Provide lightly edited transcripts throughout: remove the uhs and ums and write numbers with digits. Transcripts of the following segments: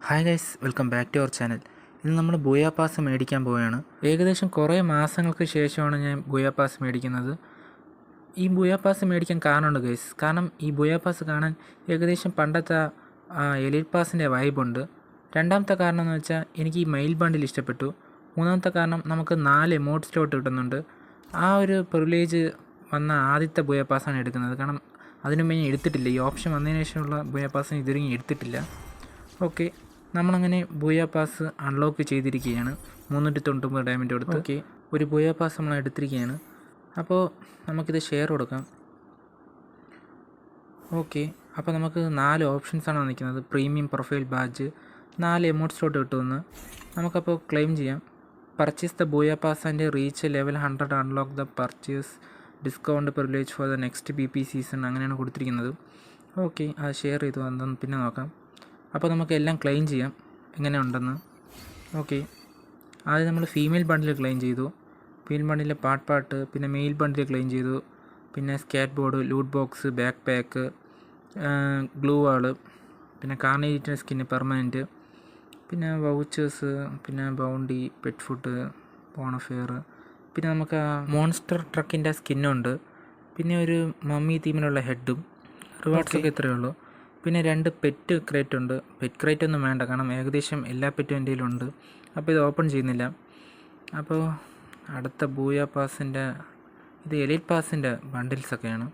Hi guys, welcome back to our channel. ഇന്ന് നമ്മൾ ബൂയാ pass മേടിക്കാൻ പോവുകയാണ്. ഏകദേശം കുറേ മാസങ്ങൾക്ക് ശേഷമാണ് ഞാൻ ബൂയാ പാസ് മേടിക്കുന്നത്. ഈ ബൂയാ പാസ് മേടിക്കാൻ കാരണമുണ്ട് ഗൈസ്. കാരണം ഈ ബൂയാ പാസ് കാണാൻ ഏകദേശം പണ്ടത്തെ എലൈറ്റ് പാസിൻ്റെ വൈബുണ്ട്. രണ്ടാമത്തെ കാരണം എന്ന് വെച്ചാൽ എനിക്ക് ഈ മെയിൽ ബണ്ടിൽ ഇഷ്ടപ്പെട്ടു. മൂന്നാമത്തെ കാരണം നമുക്ക് 4 എമോട്ട് സ്ലോട്ട് കിട്ടുന്നുണ്ട്. ആ ഒരു പ്രിവിലേജ് വന്ന ആദ്യത്തെ ബൂയാ പാസ്സാണ് എടുക്കുന്നത്. കാരണം അതിനു മുമ്പേ ഞാൻ എടുത്തിട്ടില്ല. ഈ ഓപ്ഷൻ വന്നതിന് ശേഷമുള്ള ബൂയാ പാസിന് ഇതുവരെ എടുത്തിട്ടില്ല. ഓക്കെ, നമ്മളങ്ങനെ ബൂയാ പാസ് അൺലോക്ക് ചെയ്തിരിക്കുകയാണ്. 390 ഡയമണ്ട് കൊടുത്ത് ഓക്കെ ഒരു ബൂയാ പാസ് നമ്മൾ എടുത്തിരിക്കുകയാണ്. അപ്പോൾ നമുക്കിത് ഷെയർ കൊടുക്കാം. ഓക്കെ, അപ്പോൾ നമുക്ക് 4 ഓപ്ഷൻസാണ് വന്നിരിക്കുന്നത്. Premium profile badge, 4 emote slot കിട്ടുമെന്ന്. നമുക്കപ്പോൾ ക്ലെയിം ചെയ്യാം. Purchase the ബൂയാ pass and reach level 100 unlock the purchase discount privilege for the next BP season, അങ്ങനെയാണ് കൊടുത്തിരിക്കുന്നത്. ഓക്കെ, അത് ഷെയർ ചെയ്തു വന്നെന്ന് പിന്നെ നോക്കാം. അപ്പോൾ നമുക്ക് എല്ലാം ക്ലെയിം ചെയ്യാം എങ്ങനെ ഉണ്ടെന്ന്. ഓക്കെ, ആദ്യം നമ്മൾ ഫീമെയിൽ ബണ്ടിൽ ക്ലെയിം ചെയ്തു. ഫീമെയിൽ ബണ്ടിൽ പാട്ട്, പിന്നെ മെയിൽ ബണ്ടിൽ ക്ലെയിം ചെയ്തു. പിന്നെ skateboard, loot box, backpack, glue wall, പിന്നെ കാർണേജിൻ്റെ സ്കിന്ന് പെർമനൻറ്റ്, പിന്നെ വൗച്ചേഴ്സ്, പിന്നെ ബൗണ്ടി, പെറ്റ് ഫുഡ്, ബോണഫെയർ, പിന്നെ നമുക്ക് മോൺസ്റ്റർ ട്രക്കിൻ്റെ സ്കിന്നുണ്ട്. പിന്നെ ഒരു മമ്മി തീമിലുള്ള ഹെഡും. റിവാർഡ്സൊക്കെ ഇത്രയേ ഉള്ളൂ. പിന്നെ 2 പെറ്റ് ക്രേറ്റ് ഉണ്ട്. പെറ്റ് ക്രേറ്റ് ഒന്നും വേണ്ട, കാരണം ഏകദേശം എല്ലാ പെറ്റും എൻ്റെ കയ്യിലുണ്ട്. അപ്പോൾ ഇത് ഓപ്പൺ ചെയ്യുന്നില്ല. അപ്പോൾ അടുത്ത ബൂയാ പാസിൻ്റെ ഇത് എലൈറ്റ് പാസിൻ്റെ ബണ്ടിൽസൊക്കെയാണ്.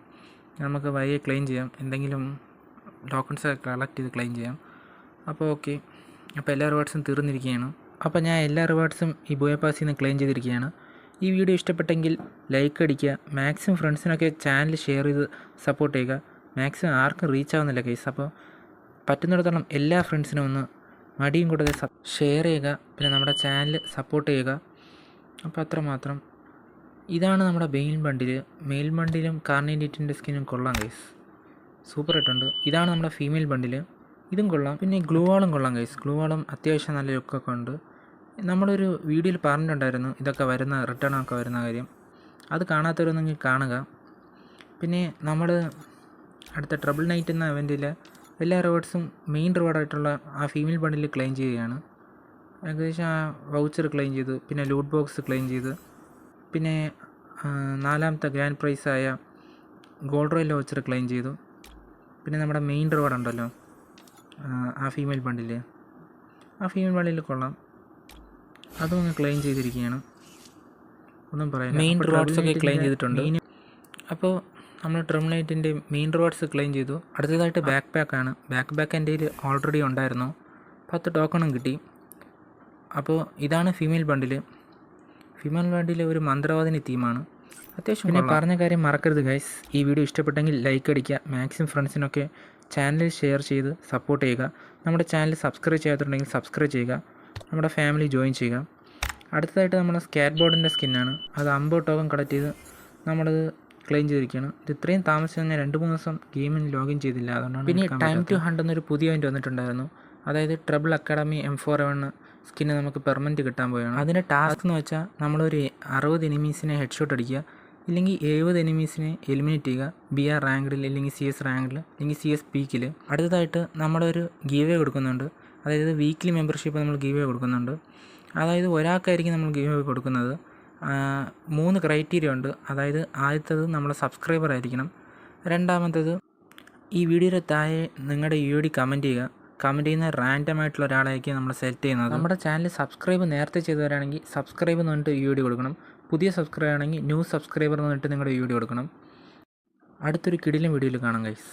നമുക്ക് വഴിയെ ക്ലെയിം ചെയ്യാം. എന്തെങ്കിലും ടോക്കൺസൊക്കെ കളക്ട് ചെയ്ത് ക്ലെയിം ചെയ്യാം. അപ്പോൾ ഓക്കെ, അപ്പോൾ എല്ലാ റിവാർഡ്സും തീർന്നിരിക്കുകയാണ്. അപ്പോൾ ഞാൻ എല്ലാ റിവാർഡ്സും ഈ ബൂയാ പാസിൽ നിന്ന് ക്ലെയിം ചെയ്തിരിക്കുകയാണ്. ഈ വീഡിയോ ഇഷ്ടപ്പെട്ടെങ്കിൽ ലൈക്ക് അടിക്കുക. മാക്സിമം ഫ്രണ്ട്സിനൊക്കെ ചാനൽ ഷെയർ ചെയ്ത് സപ്പോർട്ട് ചെയ്യുക. മാക്സിമം ആർക്കും റീച്ച് ആവുന്നില്ല കേസ്. അപ്പോൾ പറ്റുന്നിടത്തോളം എല്ലാ ഫ്രണ്ട്സിനും ഒന്ന് മടിയും കൂടാതെ ഷെയർ ചെയ്യുക. പിന്നെ നമ്മുടെ ചാനൽ സപ്പോർട്ട് ചെയ്യുക. അപ്പോൾ അത്രമാത്രം. ഇതാണ് നമ്മുടെ മെയിൽ ബണ്ടിലും കാർണേറ്റിൻ്റെ സ്കിന്നും കൊള്ളാം കേസ്, സൂപ്പറായിട്ടുണ്ട്. ഇതാണ് നമ്മുടെ ഫീമെയിൽ ബണ്ടിൽ, ഇതും കൊള്ളാം. പിന്നെ ഗ്ലൂ വാളും കൊള്ളാം കേസ്. ഗ്ലൂ വാളും അത്യാവശ്യം നല്ല ലുക്കൊക്കെ ഉണ്ട്. നമ്മളൊരു വീഡിയോയിൽ പറഞ്ഞിട്ടുണ്ടായിരുന്നു ഇതൊക്കെ റിട്ടേൺ ഒക്കെ വരുന്ന കാര്യം. അത് കാണാത്തവരൊന്നെങ്കിൽ കാണുക. പിന്നെ നമ്മൾ അടുത്ത ട്രബിൾ നൈറ്റ് എന്ന ഇവൻറ്റിൽ എല്ലാ റിവാർഡ്സും മെയിൻ റിവാർഡായിട്ടുള്ള ആ ഫീമെയിൽ ബണ്ടിൽ ക്ലെയിം ചെയ്യുകയാണ്. ഏകദേശം ആ വൗച്ചർ ക്ലെയിം ചെയ്തു. പിന്നെ ലൂട്ട് ബോക്സ് ക്ലെയിം ചെയ്ത്, പിന്നെ 4ാമത്തെ ഗ്രാൻഡ് പ്രൈസായ ഗോൾഡ് റോയൽ വൗച്ചർ ക്ലെയിം ചെയ്തു. പിന്നെ നമ്മുടെ മെയിൻ റിവാർഡ് ഉണ്ടല്ലോ ആ ഫീമെയിൽ ബണ്ടിൽ കൊള്ളാം, അതും അങ്ങ് ക്ലെയിം ചെയ്തിരിക്കുകയാണ്. ഒന്നും പറയാം, മെയിൻ റിവാർഡ്സൊക്കെ ക്ലെയിം ചെയ്തിട്ടുണ്ട്. അപ്പോൾ നമ്മൾ ട്രിമിനേറ്റിൻ്റെ മെയിൻ റിവാർഡ്സ് ക്ലെയിം ചെയ്തു. അടുത്തതായിട്ട് ബാക്ക് പാക്കാണ്. ബാക്ക് പാക്ക് എൻ്റെ കയ്യിൽ ഓൾറെഡി ഉണ്ടായിരുന്നു. 10 ടോക്കണും കിട്ടി. അപ്പോൾ ഇതാണ് ഫീമെയിൽ ബണ്ടിൽ ഒരു മന്ത്രവാദിനി തീമാണ്. അത്യാവശ്യം പിന്നെ പറഞ്ഞ കാര്യം മറക്കരുത് ഗൈസ്. ഈ വീഡിയോ ഇഷ്ടപ്പെട്ടെങ്കിൽ ലൈക്ക് അടിക്കുക. മാക്സിമം ഫ്രണ്ട്സിനൊക്കെ ചാനൽ ഷെയർ ചെയ്ത് സപ്പോർട്ട് ചെയ്യുക. നമ്മുടെ ചാനൽ സബ്സ്ക്രൈബ് ചെയ്യാത്തുണ്ടെങ്കിൽ സബ്സ്ക്രൈബ് ചെയ്യുക. നമ്മുടെ ഫാമിലി ജോയിൻ ചെയ്യുക. അടുത്തതായിട്ട് നമ്മുടെ സ്കേറ്റ് ബോർഡിൻ്റെ സ്കിന്നാണ്. അത് 50 ടോക്കൺ കളക്ട് ചെയ്ത് നമ്മളത് ക്ലെയിം ചെയ്തിരിക്കുകയാണ്. ഇത് ഇത്രയും താമസിച്ച് ഞാൻ 2-3 ദിവസം ഗെയിമിൽ ലോഗിൻ ചെയ്തില്ല, അതുകൊണ്ടാണ്. പിന്നെ ടൈം ടു ഹണ്ട് എന്നൊരു പുതിയ ഇവൻറ്റ് വന്നിട്ടുണ്ടായിരുന്നു. അതായത് ട്രബിൾ അക്കാഡമി M4 സ്കിന്ന് നമുക്ക് പെർമനൻറ്റ് കിട്ടാൻ പോവുകയാണ്. അതിൻ്റെ ടാസ്ക് എന്ന് വെച്ചാൽ നമ്മളൊരു 60 എനിമീസിനെ ഹെഡ്ഷോട്ട് അടിക്കുക, ഇല്ലെങ്കിൽ 70 എനിമീസിനെ എലിമിനേറ്റ് ചെയ്യുക. BR റാങ്കിൽ, അല്ലെങ്കിൽ CS റാങ്കിൽ, അല്ലെങ്കിൽ CS പീക്കിൽ. അടുത്തതായിട്ട് നമ്മളൊരു ഗീവേ കൊടുക്കുന്നുണ്ട്. അതായത് വീക്ക്ലി മെമ്പർഷിപ്പ് നമ്മൾ ഗീവേ കൊടുക്കുന്നുണ്ട്. അതായത് ഒരാൾക്കായിരിക്കും നമ്മൾ ഗീവേ കൊടുക്കുന്നത്. 3 ക്രൈറ്റീരിയ ഉണ്ട്. അതായത് ആദ്യത്തേത് നമ്മളെ സബ്സ്ക്രൈബർ ആയിരിക്കണം. രണ്ടാമത്തേത് ഈ വീഡിയോയുടെ താഴെ നിങ്ങളുടെ UID കമൻറ്റ് ചെയ്യുക. കമൻറ്റ് ചെയ്യുന്ന റാൻഡം ആയിട്ടുള്ള ഒരാളായിരിക്കും നമ്മൾ സെലക്ട് ചെയ്യുന്നത്. നമ്മുടെ ചാനൽ സബ്സ്ക്രൈബ് നേരത്തെ ചെയ്തവരാണെങ്കിൽ സബ്സ്ക്രൈബ് എന്ന് പറഞ്ഞിട്ട് UID കൊടുക്കണം. പുതിയ സബ്സ്ക്രൈബർ ആണെങ്കിൽ ന്യൂ സബ്സ്ക്രൈബർ എന്ന് പറഞ്ഞിട്ട് നിങ്ങളുടെ UID കൊടുക്കണം. അടുത്തൊരു കിടിലൻ വീഡിയോയിൽ കാണാം ഗൈസ്.